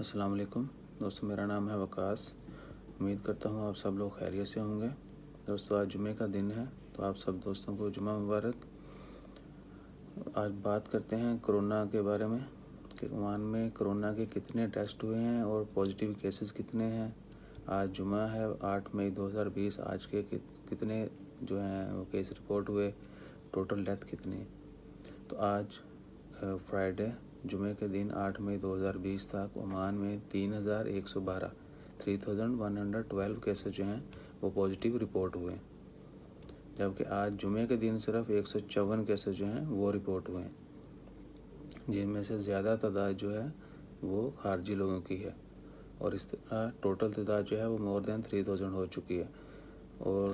السلام علیکم دوستو، میرا نام ہے وقاص۔ امید کرتا ہوں آپ سب لوگ خیریت سے ہوں گے۔ دوستو آج جمعے کا دن ہے، تو آپ سب دوستوں کو جمعہ مبارک۔ آج بات کرتے ہیں کرونا کے بارے میں کہ عمان میں کرونا کے کتنے ٹیسٹ ہوئے ہیں اور پازیٹیو کیسز کتنے ہیں۔ آج جمعہ ہے 8 مئی 2020۔ آج کے کتنے جو ہیں وہ کیس رپورٹ ہوئے، ٹوٹل ڈیتھ کتنی۔ تو آج فرائیڈے جمعے کے دن 8 مئی 2020 تک عمان میں 3112 کیسز جو ہیں وہ پازیٹیو رپورٹ ہوئے، جبکہ آج جمعے کے دن صرف 154 کیسز جو ہیں وہ رپورٹ ہوئے ہیں، جن میں سے زیادہ تعداد جو ہے وہ خارجی لوگوں کی ہے، اور اس طرح ٹوٹل تعداد جو ہے وہ مور دین 3000 ہو چکی ہے۔ اور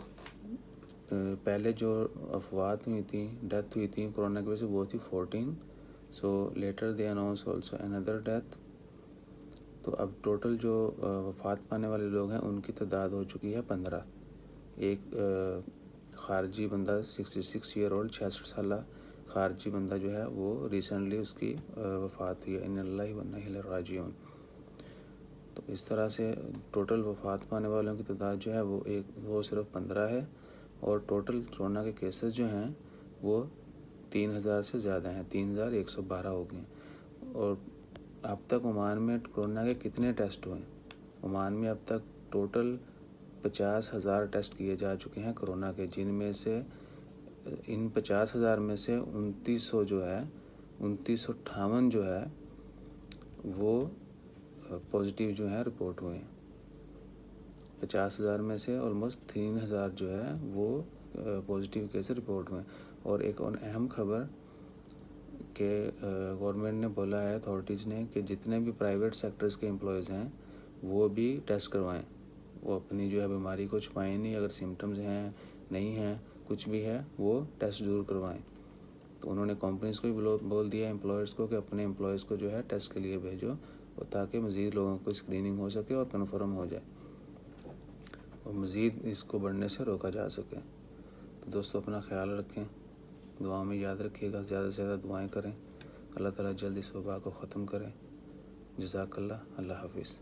پہلے جو افوات ہوئی تھیں، ڈیتھ ہوئی تھیں کرونا کی وجہ سے، وہ تھی 14۔ سو لیٹر دے اناؤنس آلسو اندر ڈیتھ۔ تو اب ٹوٹل جو وفات پانے والے لوگ ہیں ان کی تعداد ہو چکی ہے 15۔ ایک خارجی بندہ 66 ایئر اولڈ 66 سالہ خارجی بندہ جو ہے وہ ریسنٹلی اس کی وفات ہوئی ہے۔ ان اللہ و انا الیہ راجعون۔ تو اس طرح سے ٹوٹل وفات پانے والوں کی تعداد جو ہے وہ صرف 15 ہے، اور ٹوٹل کرونا کے کیسز جو ہیں وہ 3000 سے زیادہ ہیں، 3112 ہو گئے ہیں۔ اور اب تک عمان میں کرونا کے کتنے ٹیسٹ ہوئے ہیں؟ عمان میں اب تک ٹوٹل 50,000 ٹیسٹ کیے جا چکے ہیں کرونا کے، جن میں سے ان 50,000 میں سے 2900 جو ہے 2958 جو ہے وہ پازیٹیو جو ہیں رپورٹ ہوئے ہیں۔ 50,000 میں سے آلموسٹ 3000 جو ہے وہ پازیٹیو کیس رپورٹ ہوئے ہیں۔ اور ایک اور اہم خبر کہ گورنمنٹ نے بولا ہے، اتھارٹیز نے، کہ جتنے بھی پرائیویٹ سیکٹرز کے امپلائیز ہیں وہ بھی ٹیسٹ کروائیں، وہ اپنی جو ہے بیماری کو چھپائیں نہیں، اگر سمٹمز ہیں نہیں ہیں کچھ بھی ہے وہ ٹیسٹ ضرور کروائیں۔ تو انہوں نے کمپنیز کو بھی بول دیا امپلائرز کو کہ اپنے امپلائیز کو جو ہے ٹیسٹ کے لیے بھیجو، تاکہ مزید لوگوں کو اسکریننگ ہو سکے اور کنفرم ہو جائے اور مزید اس کو بڑھنے سے روکا جا سکے۔ تو دوستو اپنا خیال رکھیں، دعاؤں میں یاد رکھیے گا، زیادہ سے زیادہ دعائیں کریں، اللہ تعالیٰ جلد اس وبا کو ختم کرے۔ جزاک اللہ، اللہ حافظ۔